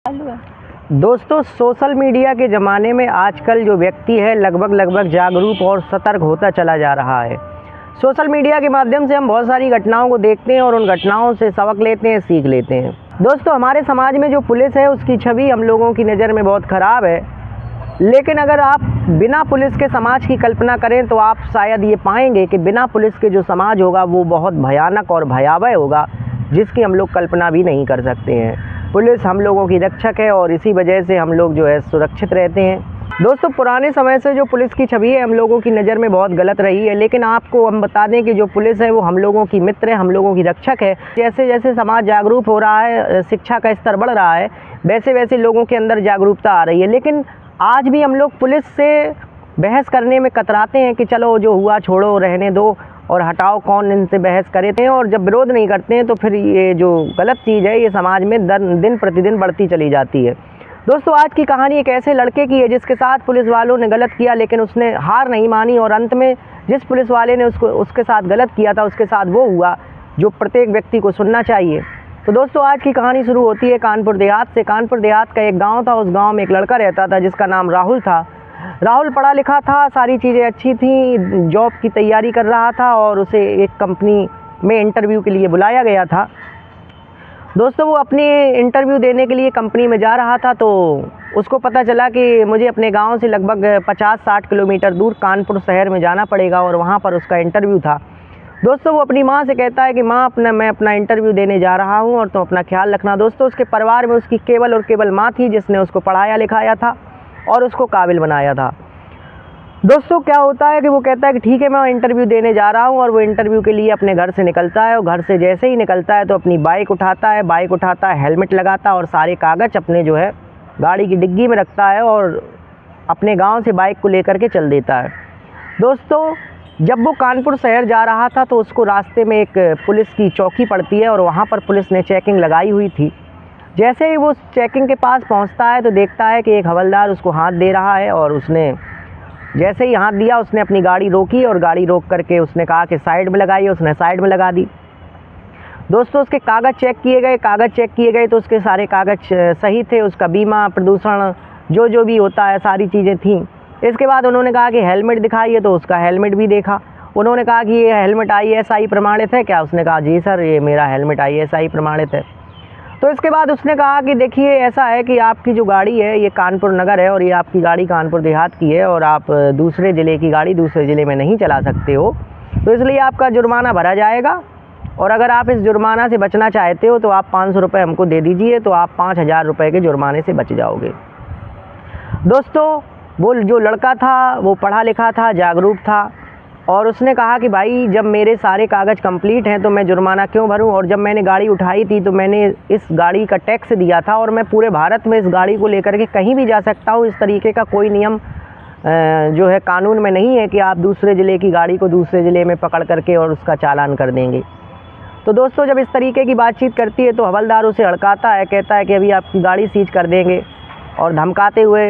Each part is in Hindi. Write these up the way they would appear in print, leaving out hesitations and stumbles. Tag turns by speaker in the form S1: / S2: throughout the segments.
S1: दोस्तों, सोशल मीडिया के ज़माने में आजकल जो व्यक्ति है लगभग जागरूक और सतर्क होता चला जा रहा है। सोशल मीडिया के माध्यम से हम बहुत सारी घटनाओं को देखते हैं और उन घटनाओं से सबक लेते हैं, सीख लेते हैं। दोस्तों, हमारे समाज में जो पुलिस है उसकी छवि हम लोगों की नज़र में बहुत ख़राब है, लेकिन अगर आप बिना पुलिस के समाज की कल्पना करें तो आप शायद ये पाएंगे कि बिना पुलिस के जो समाज होगा वो बहुत भयानक और भयावह होगा, जिसकी हम लोग कल्पना भी नहीं कर सकते हैं। पुलिस हम लोगों की रक्षक है और इसी वजह से हम लोग जो है सुरक्षित रहते हैं। दोस्तों, पुराने समय से जो पुलिस की छवि है हम लोगों की नज़र में बहुत गलत रही है, लेकिन आपको हम बता दें कि जो पुलिस है वो हम लोगों की मित्र है, हम लोगों की रक्षक है। जैसे जैसे समाज जागरूक हो रहा है, शिक्षा का स्तर बढ़ रहा है, वैसे वैसे लोगों के अंदर जागरूकता आ रही है। लेकिन आज भी हम लोग पुलिस से बहस करने में कतराते हैं कि चलो जो हुआ छोड़ो, रहने दो और हटाओ, कौन इनसे बहस करे थे। और जब विरोध नहीं करते हैं तो फिर ये जो गलत चीज़ है ये समाज में दिन प्रतिदिन बढ़ती चली जाती है। दोस्तों, आज की कहानी एक ऐसे लड़के की है जिसके साथ पुलिस वालों ने गलत किया, लेकिन उसने हार नहीं मानी और अंत में जिस पुलिस वाले ने उसके साथ गलत किया था उसके साथ वो हुआ जो प्रत्येक व्यक्ति को सुनना चाहिए। तो दोस्तों, आज की कहानी शुरू होती है कानपुर देहात से। कानपुर देहात का एक गाँव था। उस गाँव में एक लड़का रहता था जिसका नाम राहुल था। राहुल पढ़ा लिखा था, सारी चीज़ें अच्छी थी, जॉब की तैयारी कर रहा था और उसे एक कंपनी में इंटरव्यू के लिए बुलाया गया था। दोस्तों, वो अपनी इंटरव्यू देने के लिए कंपनी में जा रहा था तो उसको पता चला कि मुझे अपने गांव से लगभग 50-60 किलोमीटर दूर कानपुर शहर में जाना पड़ेगा और वहां पर उसका इंटरव्यू था। दोस्तों, वो अपनी माँ से कहता है कि माँ, मैं अपना इंटरव्यू देने जा रहा हूँ और तुम अपना ख्याल रखना। दोस्तों, उसके परिवार में उसकी केवल और केवल माँ थी जिसने उसको पढ़ाया लिखाया था और उसको काबिल बनाया था। दोस्तों, क्या होता है कि वो कहता है कि ठीक है, मैं इंटरव्यू देने जा रहा हूँ और वो इंटरव्यू के लिए अपने घर से निकलता है और घर से जैसे ही निकलता है तो अपनी बाइक उठाता है, हेलमेट लगाता है और सारे कागज़ अपने जो है गाड़ी की डिग्गी में रखता है और अपने गांव से बाइक को लेकर के चल देता है। दोस्तों, जब वो कानपुर शहर जा रहा था तो उसको रास्ते में एक पुलिस की चौकी पड़ती है और वहाँ पर पुलिस ने चेकिंग लगाई हुई थी। जैसे ही वो चेकिंग के पास पहुंचता है तो देखता है कि एक हवलदार उसको हाथ दे रहा है और उसने जैसे ही हाथ दिया उसने अपनी गाड़ी रोकी और गाड़ी रोक करके उसने कहा कि साइड में लगाइए। उसने साइड में लगा दी। दोस्तों, उसके कागज़ चेक किए गए तो उसके सारे कागज़ सही थे। उसका बीमा, प्रदूषण, जो भी होता है, सारी चीज़ें थीं। इसके बाद उन्होंने कहा कि हेलमेट दिखाइए, तो उसका हेलमेट भी देखा। उन्होंने कहा कि ये हेलमेट ISI प्रमाणित है क्या? उसने कहा जी सर, ये मेरा हेलमेट ISI प्रमाणित है। तो इसके बाद उसने कहा कि देखिए, ऐसा है कि आपकी जो गाड़ी है ये कानपुर नगर है और ये आपकी गाड़ी कानपुर देहात की है और आप दूसरे ज़िले की गाड़ी दूसरे ज़िले में नहीं चला सकते हो, तो इसलिए आपका जुर्माना भरा जाएगा और अगर आप इस जुर्माना से बचना चाहते हो तो आप 500 रुपये हमको दे दीजिए, तो आप 5000 रुपये के जुर्माने से बच जाओगे। दोस्तों, वो जो लड़का था वो पढ़ा लिखा था, जागरूक था और उसने कहा कि भाई, जब मेरे सारे कागज़ कंप्लीट हैं तो मैं जुर्माना क्यों भरूं? और जब मैंने गाड़ी उठाई थी तो मैंने इस गाड़ी का टैक्स दिया था और मैं पूरे भारत में इस गाड़ी को लेकर के कहीं भी जा सकता हूं। इस तरीके का कोई नियम जो है कानून में नहीं है कि आप दूसरे ज़िले की गाड़ी को दूसरे ज़िले में पकड़ करके और उसका चालान कर देंगे। तो दोस्तों, जब इस तरीके की बातचीत करती है तो हवलदार उसे हड़काता है, कहता है कि अभी आपकी गाड़ी सीज कर देंगे और धमकाते हुए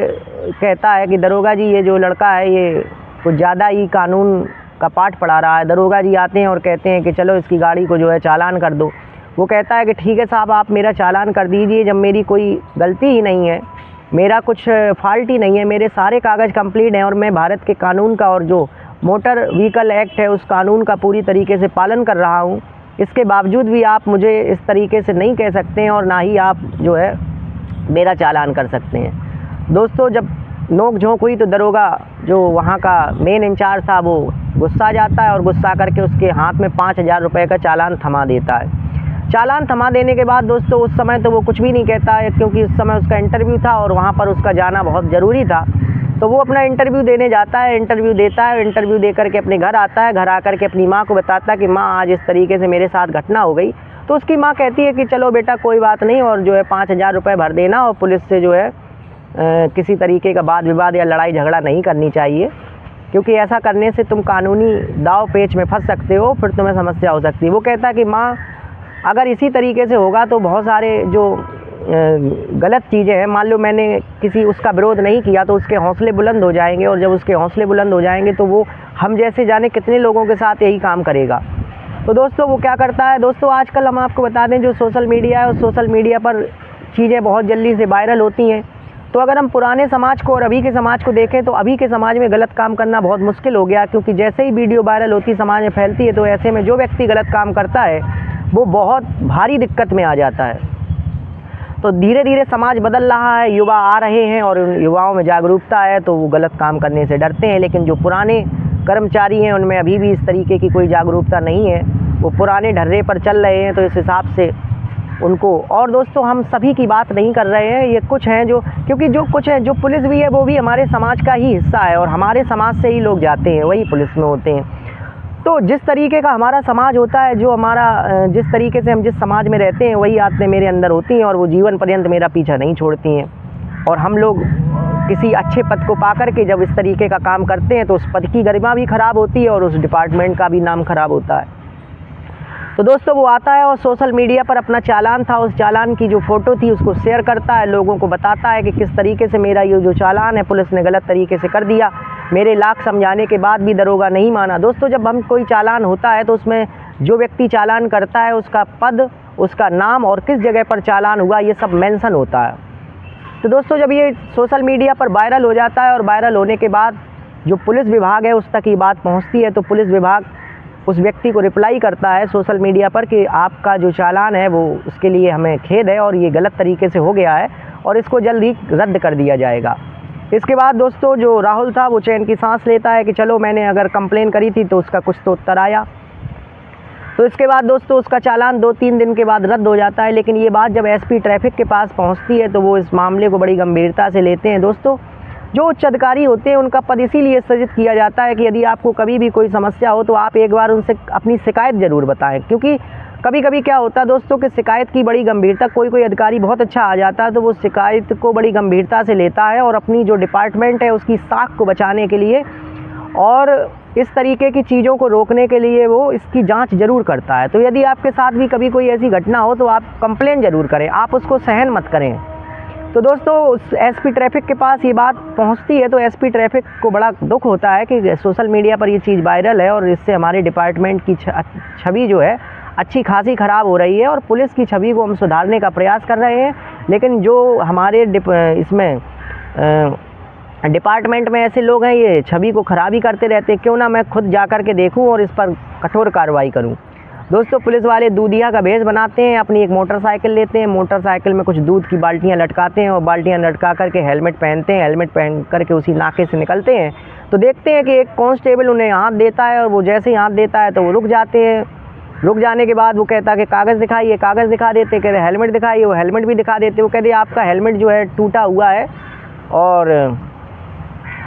S1: कहता है कि दरोगा जी, ये जो लड़का है ये कुछ ज़्यादा ही कानून का पाठ पढ़ा रहा है। दरोगा जी आते हैं और कहते हैं कि चलो इसकी गाड़ी को जो है चालान कर दो। वो कहता है कि ठीक है साहब, आप मेरा चालान कर दीजिए, जब मेरी कोई गलती ही नहीं है, मेरा कुछ फॉल्ट ही नहीं है, मेरे सारे कागज़ कंप्लीट हैं और मैं भारत के कानून का और जो मोटर व्हीकल एक्ट है उस कानून का पूरी तरीके से पालन कर रहा हूँ। इसके बावजूद भी आप मुझे इस तरीके से नहीं कह सकते हैं और ना ही आप जो है मेरा चालान कर सकते हैं। दोस्तों, जब नोक झोंक हुई तो दरोगा जो वहाँ का मेन इंचार्ज था वो गुस्सा जाता है और गुस्सा करके उसके हाथ में 5000 रुपये का चालान थमा देता है। चालान थमा देने के बाद दोस्तों, उस समय तो वो कुछ भी नहीं कहता है क्योंकि उस समय उसका इंटरव्यू था और वहाँ पर उसका जाना बहुत ज़रूरी था। तो वो अपना इंटरव्यू देने जाता है, इंटरव्यू देता है, इंटरव्यू दे करके अपने घर आता है। घर आकर के अपनी माँ को बताता है कि माँ, आज इस तरीके से मेरे साथ घटना हो गई। तो उसकी माँ कहती है कि चलो बेटा, कोई बात नहीं, और जो है 5000 रुपये भर देना और पुलिस से जो है किसी तरीके का वाद विवाद या लड़ाई झगड़ा नहीं करनी चाहिए, क्योंकि ऐसा करने से तुम कानूनी दाव पेच में फंस सकते हो, फिर तुम्हें समस्या हो सकती है। वो कहता है कि माँ, अगर इसी तरीके से होगा तो बहुत सारे जो गलत चीज़ें हैं, मान लो मैंने किसी उसका विरोध नहीं किया तो उसके हौसले बुलंद हो जाएंगे और जब उसके हौसले बुलंद हो जाएंगे तो वो हम जैसे जाने कितने लोगों के साथ यही काम करेगा। तो दोस्तों, वो क्या करता है? दोस्तों, आजकल हम आपको बता दें, जो सोशल मीडिया है उस सोशल मीडिया पर चीज़ें बहुत जल्दी से वायरल होती हैं। तो अगर हम पुराने समाज को और अभी के समाज को देखें तो अभी के समाज में गलत काम करना बहुत मुश्किल हो गया, क्योंकि जैसे ही वीडियो वायरल होती समाज में फैलती है तो ऐसे में जो व्यक्ति गलत काम करता है वो बहुत भारी दिक्कत में आ जाता है। तो धीरे धीरे समाज बदल रहा है, युवा आ रहे हैं और उन युवाओं में जागरूकता है तो वो गलत काम करने से डरते हैं। लेकिन जो पुराने कर्मचारी हैं उनमें अभी भी इस तरीके की कोई जागरूकता नहीं है, वो पुराने ढर्रे पर चल रहे हैं। तो इस हिसाब से उनको, और दोस्तों हम सभी की बात नहीं कर रहे हैं, ये कुछ हैं जो, क्योंकि जो कुछ है, जो पुलिस भी है वो भी हमारे समाज का ही हिस्सा है और हमारे समाज से ही लोग जाते हैं, वही पुलिस में होते हैं। तो जिस तरीके का हमारा समाज होता है, जो हमारा जिस तरीके से हम जिस समाज में रहते हैं वही आदतें मेरे अंदर होती हैं और वो जीवन पर्यंत मेरा पीछा नहीं छोड़ती हैं। और हम लोग किसी अच्छे पद को पा करके जब इस तरीके का काम करते हैं तो उस पद की गरिमा भी ख़राब होती है और उस डिपार्टमेंट का भी नाम ख़राब होता है। तो दोस्तों वो आता है और सोशल मीडिया पर अपना चालान था, उस चालान की जो फ़ोटो थी उसको शेयर करता है, लोगों को बताता है कि किस तरीके से मेरा ये जो चालान है पुलिस ने गलत तरीके से कर दिया, मेरे लाख समझाने के बाद भी दरोगा नहीं माना। दोस्तों जब हम कोई चालान होता है तो उसमें जो व्यक्ति चालान करता है उसका पद, उसका नाम और किस जगह पर चालान हुआ ये सब मेंशन होता है। तो दोस्तों जब ये सोशल मीडिया पर वायरल हो जाता है और वायरल होने के बाद जो पुलिस विभाग है उस तक ये बात पहुंचती है, तो पुलिस विभाग उस व्यक्ति को रिप्लाई करता है सोशल मीडिया पर कि आपका जो चालान है वो, उसके लिए हमें खेद है और ये गलत तरीके से हो गया है और इसको जल्द ही रद्द कर दिया जाएगा। इसके बाद दोस्तों जो राहुल था वो चैन की सांस लेता है कि चलो मैंने अगर कंप्लेन करी थी तो उसका कुछ तो उत्तर आया। तो इसके बाद दोस्तों उसका चालान 2-3 दिन के बाद रद्द हो जाता है। लेकिन ये बात जब एसपी ट्रैफिक के पास पहुंचती है तो वो इस मामले को बड़ी गंभीरता से लेते हैं। दोस्तों जो उच्च अधिकारी होते हैं उनका पद इसीलिए सृजित किया जाता है कि यदि आपको कभी भी कोई समस्या हो तो आप एक बार उनसे अपनी शिकायत ज़रूर बताएं, क्योंकि कभी कभी क्या होता है दोस्तों कि शिकायत की बड़ी गंभीरता, कोई अधिकारी बहुत अच्छा आ जाता है तो वो शिकायत को बड़ी गंभीरता से लेता है और अपनी जो डिपार्टमेंट है उसकी साख को बचाने के लिए और इस तरीके की चीज़ों को रोकने के लिए वो इसकी जांच ज़रूर करता है। तो यदि आपके साथ भी कभी कोई ऐसी घटना हो तो आप कंप्लेन ज़रूर करें, आप उसको सहन मत करें। तो दोस्तों उस एसपी ट्रैफिक के पास ये बात पहुंचती है तो एसपी ट्रैफिक को बड़ा दुख होता है कि सोशल मीडिया पर ये चीज़ वायरल है और इससे हमारे डिपार्टमेंट की छवि जो है अच्छी खासी ख़राब हो रही है और पुलिस की छवि को हम सुधारने का प्रयास कर रहे हैं। लेकिन जो हमारे इसमें डिपार्टमेंट में ऐसे लोग हैं ये छवि को ख़राब ही करते रहते हैं, क्यों ना मैं खुद जा कर के देखूँ और इस पर कठोर कार्रवाई करूँ। दोस्तों पुलिस वाले दूधिया का भेष बनाते हैं, अपनी एक मोटरसाइकिल लेते हैं, मोटरसाइकिल में कुछ दूध की बाल्टियाँ लटकाते हैं और बाल्टियाँ लटका करके हेलमेट पहनते हैं, हेलमेट पहन करके उसी नाके से निकलते हैं। तो देखते हैं कि एक कांस्टेबल उन्हें हाथ देता है और वो जैसे ही हाथ देता है तो वो रुक जाते हैं। रुक जाने के बाद वो कहता है कि कागज़ दिखाइए, कागज़ दिखा देते, कहते हेलमेट दिखाइए, वो हेलमेट भी दिखा देते। वो कहते आपका हेलमेट जो है टूटा हुआ है और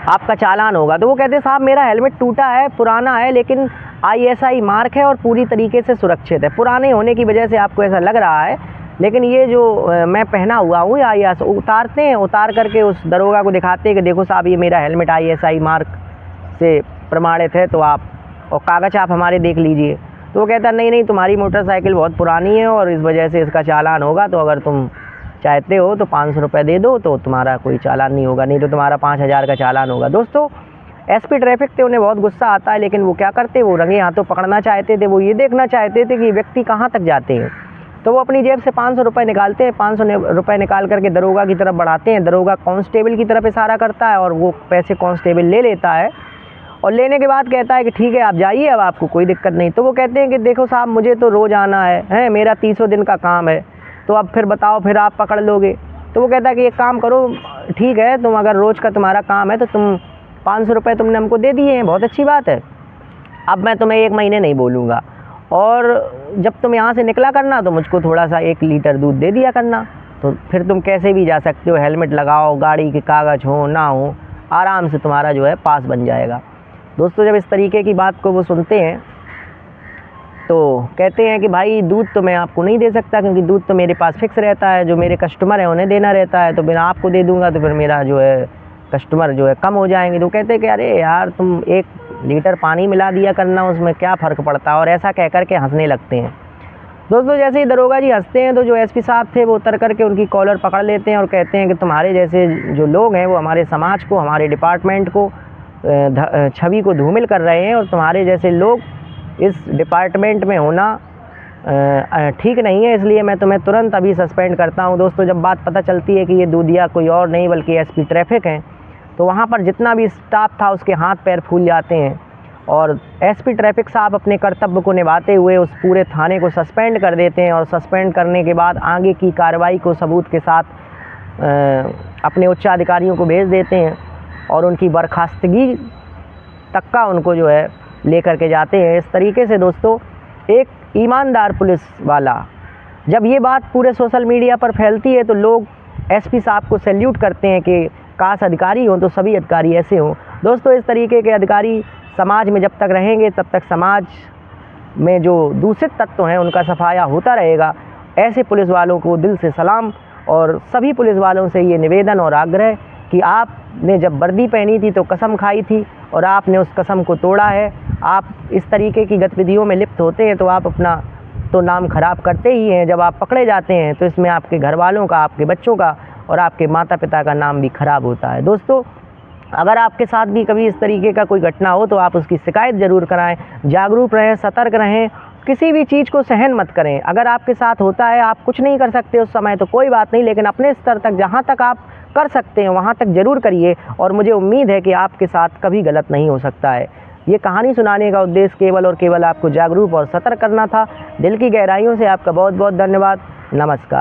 S1: आपका चालान होगा। तो वो कहते साहब मेरा हेलमेट टूटा है, पुराना है, लेकिन ISI मार्क है और पूरी तरीके से सुरक्षित है। पुराने होने की वजह से आपको ऐसा लग रहा है, लेकिन ये जो मैं पहना हुआ हूँ ये ISI उतारते हैं, उतार करके उस दरोगा को दिखाते हैं कि देखो साहब ये मेरा हेलमेट ISI मार्क से प्रमाणित है, तो आप और कागज़ आप हमारे देख लीजिए। तो वो कहता नहीं तुम्हारी मोटरसाइकिल बहुत पुरानी है और इस वजह से इसका चालान होगा, तो अगर तुम चाहते हो तो 500 रुपये दे दो तो तुम्हारा कोई चालान नहीं होगा, नहीं तो तुम्हारा 5000 का चालान होगा। दोस्तों एसपी ट्रैफिक थे, उन्हें बहुत गुस्सा आता है, लेकिन वो क्या करते, वो रंगे हाथों पकड़ना चाहते थे, वो ये देखना चाहते थे कि व्यक्ति कहाँ तक जाते हैं। तो वो अपनी जेब से 500 रुपये निकालते हैं, 500 रुपये निकाल करके दरोगा की तरफ बढ़ाते हैं। दरोगा कांस्टेबल की तरफ इशारा करता है और वो पैसे कांस्टेबल ले लेता है और लेने के बाद कहता है कि ठीक है आप जाइए, अब आपको कोई दिक्कत नहीं। तो वो कहते हैं कि देखो साहब मुझे तो रोज़ आना है, मेरा 30 दिन का काम है, तो अब फिर बताओ फिर आप पकड़ लोगे। तो वो कहता है कि एक काम करो, ठीक है तुम अगर रोज़ का तुम्हारा काम है तो तुम 500 रुपये तुमने हमको दे दिए हैं, बहुत अच्छी बात है, अब मैं तुम्हें 1 महीने नहीं बोलूँगा और जब तुम यहाँ से निकला करना तो मुझको थोड़ा सा 1 लीटर दूध दे दिया करना, तो फिर तुम कैसे भी जा सकते हो, हेलमेट लगाओ, गाड़ी के कागज़ हो ना हो, आराम से तुम्हारा जो है पास बन जाएगा। दोस्तों जब इस तरीके की बात को वो सुनते हैं तो कहते हैं कि भाई दूध तो मैं आपको नहीं दे सकता, क्योंकि दूध तो मेरे पास फिक्स रहता है, जो मेरे कस्टमर हैं उन्हें देना रहता है, तो बिना आपको दे दूँगा तो फिर मेरा जो है कस्टमर जो है कम हो जाएंगे। तो कहते हैं कि अरे यार तुम 1 लीटर पानी मिला दिया करना, उसमें क्या फ़र्क पड़ता है, और ऐसा कह कर के हंसने लगते हैं। दोस्तों जैसे ही दरोगा जी हंसते हैं तो जो एसपी साहब थे वो उतर करके उनकी कॉलर पकड़ लेते हैं और कहते हैं कि तुम्हारे जैसे जो लोग हैं वो हमारे समाज को, हमारे डिपार्टमेंट को छवि को धूमिल कर रहे हैं और तुम्हारे जैसे लोग इस डिपार्टमेंट में होना ठीक नहीं है, इसलिए मैं तुम्हें तुरंत अभी सस्पेंड करता हूँ। दोस्तों, जब बात पता चलती है कि ये दूधिया कोई और नहीं बल्कि एसपी ट्रैफिक हैं, तो वहाँ पर जितना भी स्टाफ था उसके हाथ पैर फूल जाते हैं और एसपी ट्रैफिक साहब अपने कर्तव्य को निभाते हुए उस पूरे थाने को सस्पेंड कर देते हैं और सस्पेंड करने के बाद आगे की कार्रवाई को सबूत के साथ अपने उच्च अधिकारियों को भेज देते हैं और उनकी बर्खास्तगी तक का उनको जो है लेकर के जाते हैं। इस तरीके से दोस्तों, एक ईमानदार पुलिस वाला, जब ये बात पूरे सोशल मीडिया पर फैलती है तो लोग एसपी साहब को सैल्यूट करते हैं कि काश अधिकारी हों तो सभी अधिकारी ऐसे हों। दोस्तों, इस तरीके के अधिकारी समाज में जब तक रहेंगे तब तक समाज में जो दूषित तत्व हैं उनका सफाया होता रहेगा। ऐसे पुलिस वालों को दिल से सलाम और सभी पुलिस वालों से ये निवेदन और आग्रह कि आपने जब वर्दी पहनी थी तो कसम खाई थी और आपने उस कसम को तोड़ा है। आप इस तरीके की गतिविधियों में लिप्त होते हैं तो आप अपना तो नाम खराब करते ही हैं। जब आप पकड़े जाते हैं तो इसमें आपके घर वालों का, आपके बच्चों का और आपके माता पिता का नाम भी खराब होता है। दोस्तों, अगर आपके साथ भी कभी इस तरीके का कोई घटना हो तो आप उसकी शिकायत ज़रूर कराएं। जागरूक रहें, सतर्क रहें, किसी भी चीज़ को सहन मत करें। अगर आपके साथ होता है, आप कुछ नहीं कर सकते उस समय तो कोई बात नहीं, लेकिन अपने स्तर तक जहाँ तक आप कर सकते हैं वहाँ तक ज़रूर करिए और मुझे उम्मीद है कि आपके साथ कभी गलत नहीं हो सकता है। ये कहानी सुनाने का उद्देश्य केवल और केवल आपको जागरूक और सतर्क करना था। दिल की गहराइयों से आपका बहुत बहुत धन्यवाद। नमस्कार।